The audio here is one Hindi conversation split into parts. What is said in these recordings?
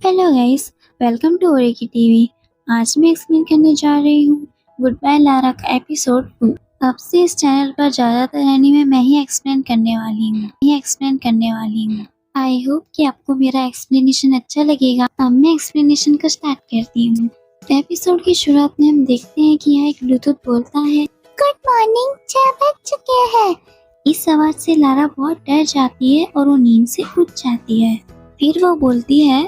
Hello guys, welcome to Oreki TV. आज मैं एक्सप्लेन करने जा रही हूँ गुड बाय लारा का एपिसोड 2। अब से इस चैनल पर ज़्यादातर एनीमे मैं ही एक्सप्लेन करने वाली हूँ। आई होप कि आपको मेरा एक्सप्लेनेशन अच्छा लगेगा। अब मैं एक्सप्लेनेशन को स्टार्ट करती हूँ। एपिसोड की शुरुआत में हम देखते हैं कि यहाँ एक ब्लूटूथ बोलता है, गुड मॉर्निंग, 6 बज चुके हैं। इस आवाज से लारा बहुत डर जाती है और वो नींद से उठ जाती है। फिर वो बोलती है,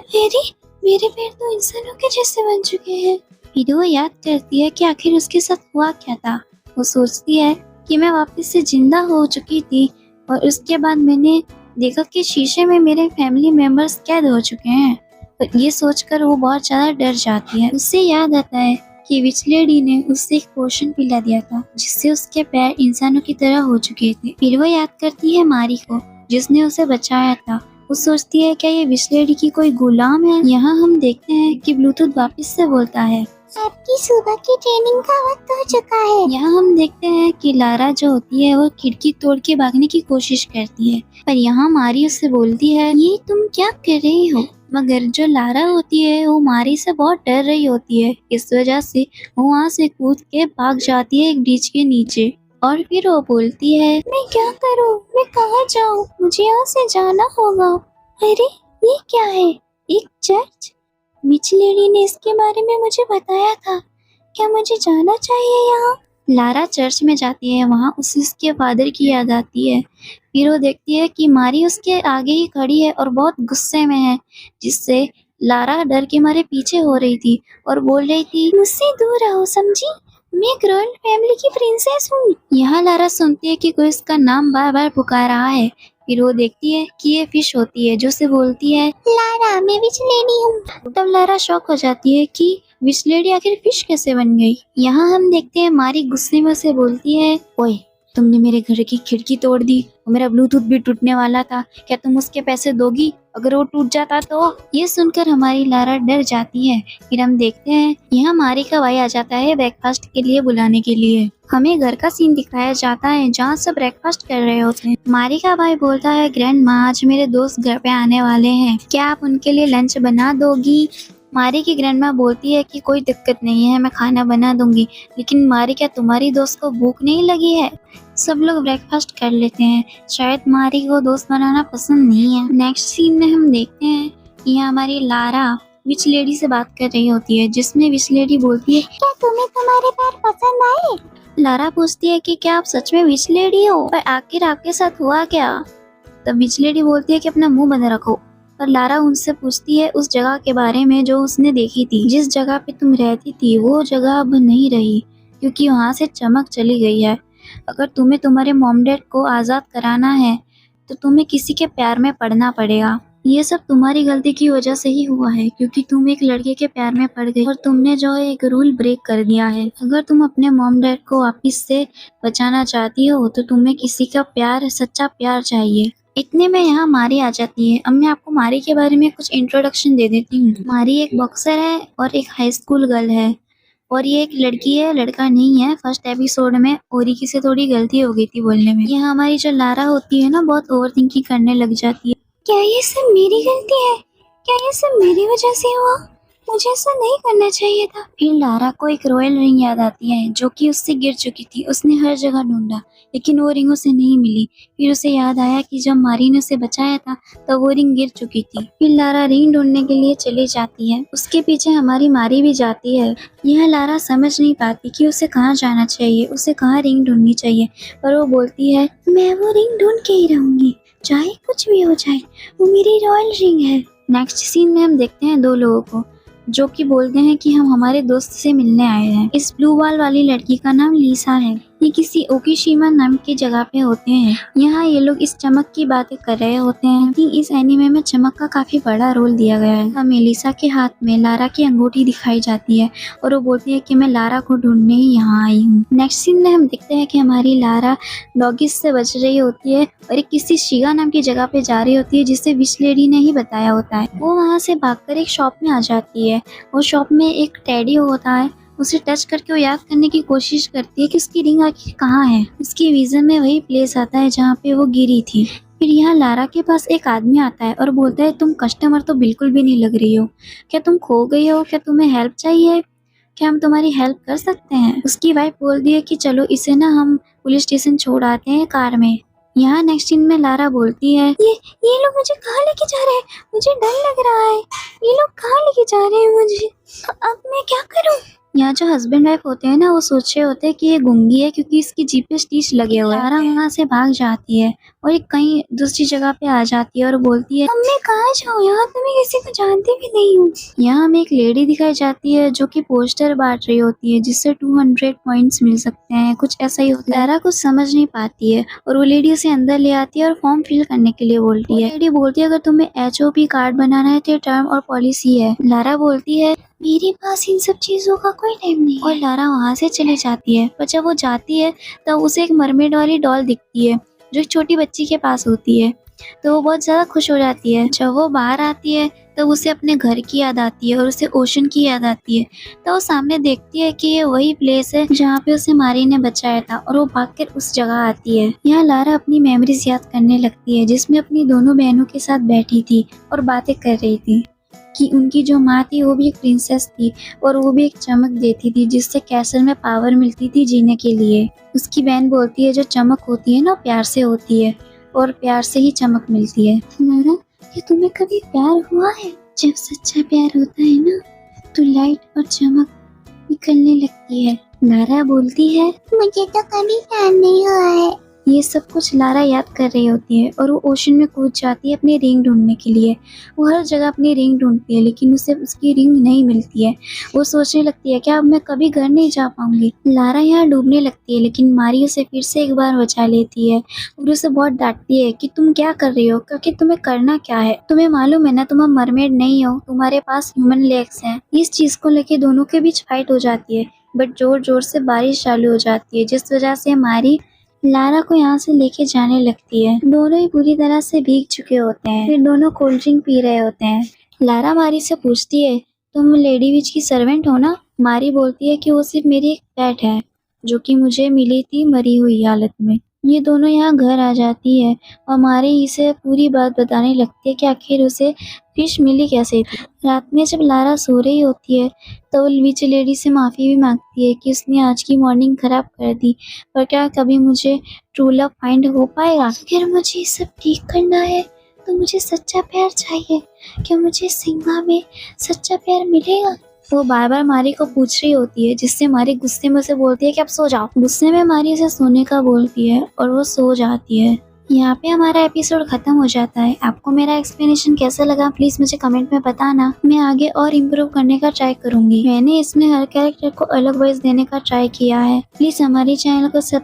मेरे पैर तो इंसानों के जैसे बन चुके हैं। फिर वो याद करती है कि आखिर उसके साथ हुआ क्या था। वो सोचती है कि मैं वापस से जिंदा हो चुकी थी और उसके बाद मैंने देखा कि शीशे में मेरे फैमिली मेंबर्स कैद हो चुके हैं। तो ये सोचकर वो बहुत ज्यादा डर जाती है। उससे याद आता है कि विच लेडी ने उससे एक पोशन पिला दिया था जिससे उसके पैर इंसानों की तरह हो चुके थे। फिर वो याद करती है मारी को, जिसने उसे बचाया था। वो सोचती है क्या ये विच लेडी की कोई गुलाम है। यहाँ हम देखते हैं कि ब्लूटूथ वापस से बोलता है, आपकी सुबह की ट्रेनिंग का वक्त हो चुका है। यहाँ हम देखते हैं कि लारा जो होती है वो खिड़की तोड़ के भागने की कोशिश करती है, पर यहाँ मारी उससे बोलती है, ये तुम क्या कर रही हो। मगर जो लारा होती है वो मारी से बहुत डर रही होती है। इस वजह से वो वहाँ से कूद के भाग जाती है एक ब्रिज के नीचे। और फिर वो बोलती है, मैं क्या करूं, मैं कहाँ जाऊं, मुझे यहाँ से जाना होगा। अरे ये क्या है, एक चर्च। विच लेडी ने इसके बारे में मुझे बताया था। क्या मुझे जाना चाहिए यहाँ। लारा चर्च में जाती है। वहाँ उसे उसके फादर की याद आती है। फिर वो देखती है कि मारी उसके आगे ही खड़ी है और बहुत गुस्से में है, जिससे लारा डर के मारे पीछे हो रही थी और बोल रही थी, मुझसे दूर रहो, समझी, मैं एक रॉयल फैमिली की प्रिंसेस हूँ। यहाँ लारा सुनती है कि कोई इसका नाम बार बार पुकार रहा है। फिर वो देखती है कि ये फिश होती है जो से बोलती है, लारा मैं विच लेडी हूँ। तब लारा शॉक हो जाती है कि विच लेडी आखिर फिश कैसे बन गई। यहाँ हम देखते हैं मारी गुस्से में उसे बोलती है, ओए तुमने मेरे घर की खिड़की तोड़ दी और मेरा ब्लूटूथ भी टूटने वाला था, क्या तुम उसके पैसे दोगी अगर वो टूट जाता तो। ये सुनकर हमारी लारा डर जाती है। फिर हम देखते हैं यहाँ मारी का भाई आ जाता है ब्रेकफास्ट के लिए बुलाने के लिए। हमें घर का सीन दिखाया जाता है जहाँ सब ब्रेकफास्ट कर रहे होते हैं। मारी का भाई बोलता है, ग्रैंड माँ आज मेरे दोस्त घर पे आने वाले हैं, क्या आप उनके लिए लंच बना दोगी। मारी की ग्रैंडमा बोलती है कि कोई दिक्कत नहीं है, मैं खाना बना दूंगी। लेकिन मारी, क्या तुम्हारी दोस्त को भूख नहीं लगी है। सब लोग ब्रेकफास्ट कर लेते हैं। शायद मारी को दोस्त बनाना पसंद नहीं है। नेक्स्ट सीन में हम देखते हैं कि यहाँ हमारी लारा विच लेडी से बात कर रही होती है, जिसमें विच लेडी बोलती है, क्या तुम्हें तुम्हारे पैर पसंद आए। लारा पूछती है कि क्या आप सच में विच लेडी हो और आखिर आपके साथ हुआ क्या। तब विच लेडी बोलती है कि अपना मुंह बंद रखो। और लारा उनसे पूछती है उस जगह के बारे में जो उसने देखी थी। जिस जगह पे तुम रहती थी वो जगह अब नहीं रही, क्योंकि वहाँ से चमक चली गई है। अगर तुम्हें तुम्हारे मॉम डैड को आज़ाद कराना है तो तुम्हें किसी के प्यार में पड़ना पड़ेगा। ये सब तुम्हारी गलती की वजह से ही हुआ है, क्योंकि तुम एक लड़के के प्यार में पड़ गई और तुमने जो एक रूल ब्रेक कर दिया है। अगर तुम अपने मॉम डैड को वापिस से बचाना चाहती हो तो तुम्हें किसी का प्यार, सच्चा प्यार चाहिए। इतने में यहाँ मारी आ जाती है। अब मैं आपको मारी के बारे में कुछ इंट्रोडक्शन दे देती हूँ। मारी एक बॉक्सर है और एक हाई स्कूल गर्ल है, और ये एक लड़की है, लड़का नहीं है। फर्स्ट एपिसोड में ओरिकी से थोड़ी गलती हो गई थी बोलने में। यहाँ हमारी जो लारा होती है ना, बहुत ओवर थिंकिंग करने लग जाती है। क्या ये सब मेरी गलती है, क्या ये सब मेरी वजह से हुआ, मुझे ऐसा नहीं करना चाहिए था। फिर लारा को एक रॉयल रिंग याद आती है जो कि उससे गिर चुकी थी। उसने हर जगह ढूंढा लेकिन वो रिंग उसे नहीं मिली। फिर उसे याद आया कि जब मारी ने उसे बचाया था तो वो रिंग गिर चुकी थी। फिर लारा रिंग ढूंढने के लिए चली जाती है। उसके पीछे हमारी मारी भी जाती है। यह लारा समझ नहीं पाती कि उसे कहाँ जाना चाहिए, उसे कहाँ रिंग ढूंढनी चाहिए, पर वो बोलती है, मैं वो रिंग ढूंढ के ही रहूंगी, चाहे कुछ भी हो जाए, वो मेरी रॉयल रिंग है। नेक्स्ट सीन में हम देखते हैं दो लोगों को जो कि बोलते हैं कि हम हमारे दोस्त से मिलने आए हैं। इस ब्लू बाल वाली लड़की का नाम लीसा है। ये किसी ओकिशिमा नाम की जगह पे होते हैं। यहाँ ये लोग इस चमक की बातें कर रहे होते हैं कि इस एनीमे में चमक का काफी बड़ा रोल दिया गया है। हमें लीसा के हाथ में लारा की अंगूठी दिखाई जाती है और वो बोलती है कि मैं लारा को ढूंढने ही यहाँ आई हूँ। नेक्स्ट सीन में हम देखते हैं कि हमारी लारा डॉगिस से बच रही होती है और एक किसी शिगा नाम की जगह पे जा रही होती है, जिसे विच लेडी ने ही बताया होता है। वो वहाँ से भागकर एक शॉप में आ जाती है। वो शॉप में एक टेडी होता है। उसे टच करके वो याद करने की कोशिश करती है कि उसकी रिंग आखिर कहाँ है। उसकी विजन में वही प्लेस आता है जहाँ पे वो गिरी थी। फिर यहाँ लारा के पास एक आदमी आता है और बोलता है तुम कस्टमर तो बिल्कुल भी नहीं लग रही हो, क्या तुम खो गई हो, क्या तुम्हें हेल्प चाहिए, क्या हम तुम्हारी हेल्प कर सकते हैं। उसकी वाइफ बोलती है कि चलो इसे ना हम पुलिस स्टेशन छोड़ आते हैं कार में। यहाँ नेक्स्ट सीन में लारा बोलती है ये लोग मुझे कहाँ लेके जा रहे हैं, मुझे डर लग रहा है, ये लोग कहाँ लेके जा रहे हैं मुझे, अब मैं क्या करूँ। यहाँ जो हस्बैंड वाइफ होते हैं ना वो सोच रहे होते हैं कि ये गूंगी है क्योंकि इसकी जीप पे स्टिच लगे हुए हैं। लारा वहाँ से भाग जाती है और एक कहीं दूसरी जगह पे आ जाती है और बोलती है अब मैं कहाँ जाऊँ, यहाँ तो मैं किसी को जानती भी नहीं हूँ। यहाँ हमें एक लेडी दिखाई जाती है जो कि पोस्टर बांट रही होती है जिससे 200 पॉइंट्स मिल सकते हैं, कुछ ऐसा ही होता है। लारा कुछ समझ नहीं पाती है और वो लेडी उसे अंदर ले आती है और फॉर्म फिल करने के लिए बोलती है। लेडी बोलती है अगर तुम्हें HOP कार्ड बनाना है तो टर्म और पॉलिसी है। लारा बोलती है मेरे पास इन सब चीजों का कोई टाइम नहीं है और लारा वहाँ से चली जाती है। पर जब वो जाती है तब उसे एक मरमेड वाली डॉल दिखती है जो एक छोटी बच्ची के पास होती है, तो वो बहुत ज्यादा खुश हो जाती है। जब वो बाहर आती है तो उसे अपने घर की याद आती है और उसे ओशन की याद आती है। तो वो सामने देखती है कि ये वही प्लेस है जहाँ पे उसे मारी ने बचाया था और वो भागकर उस जगह आती है। यहाँ लारा अपनी मेमोरीज याद करने लगती है जिसमें अपनी दोनों बहनों के साथ बैठी थी और बातें कर रही थी कि उनकी जो माँ थी वो भी एक प्रिंसेस थी और वो भी एक चमक देती थी जिससे कैसल में पावर मिलती थी जीने के लिए। उसकी बहन बोलती है जो चमक होती है ना प्यार से होती है और प्यार से ही चमक मिलती है। लारा क्या तुम्हें कभी प्यार हुआ है? जब सच्चा प्यार होता है ना तो लाइट और चमक निकलने लगती है। लारा बोलती है मुझे तो कभी प्यार नहीं हुआ है। ये सब कुछ लारा याद कर रही होती है और वो ओशन में कूद जाती है अपनी रिंग ढूंढने के लिए। वो हर जगह अपनी रिंग ढूंढती है लेकिन उसे उसकी रिंग नहीं मिलती है। वो सोचने लगती है क्या अब मैं कभी घर नहीं जा पाऊंगी। लारा यहाँ डूबने लगती है लेकिन मारी उसे फिर से एक बार बचा लेती है और उसे बहुत डांटती है कि तुम क्या कर रही हो, क्योंकि तुम्हें करना क्या है, तुम्हें मालूम है ना तुम अब मरमेड नहीं हो, तुम्हारे पास ह्यूमन लेग्स हैं। इस चीज को लेके दोनों के बीच फाइट हो जाती है बट जोर जोर से बारिश चालू हो जाती है जिस वजह से मारी लारा को यहाँ से लेके जाने लगती है। दोनों ही पूरी तरह से भीग चुके होते हैं। फिर दोनों कोल्ड ड्रिंक पी रहे होते हैं। लारा मारी से पूछती है तुम लेडी विच की सर्वेंट हो ना। मारी बोलती है कि वो सिर्फ मेरी एक पेट है जो कि मुझे मिली थी मरी हुई हालत में। ये दोनों यहाँ घर आ जाती है और मारी इसे पूरी बात बताने लगती है कि आखिर उसे फिश मिली कैसे थी। रात में जब लारा सो रही होती है तो वो विच लेडी से माफ़ी भी मांगती है कि उसने आज की मॉर्निंग खराब कर दी, पर क्या कभी मुझे ट्रू लव फाइंड हो पाएगा। अगर मुझे सब ठीक करना है तो मुझे सच्चा प्यार चाहिए, क्या मुझे सिंघा में सच्चा प्यार मिलेगा। वो बार बार मारी को पूछ रही होती है जिससे मारी गुस्से में उसे बोलती है कि अब सो जाओ। गुस्से में मारी उसे सोने का बोलती है और वो सो जाती है। यहाँ पे हमारा एपिसोड खत्म हो जाता है। आपको मेरा एक्सप्लेनेशन कैसा लगा प्लीज मुझे कमेंट में बताना। मैं आगे और इम्प्रूव करने का ट्राई करूंगी। मैंने इसमें हर कैरेक्टर को अलग वॉइस देने का ट्राई किया है। प्लीज हमारे चैनल को सब्सक्राइब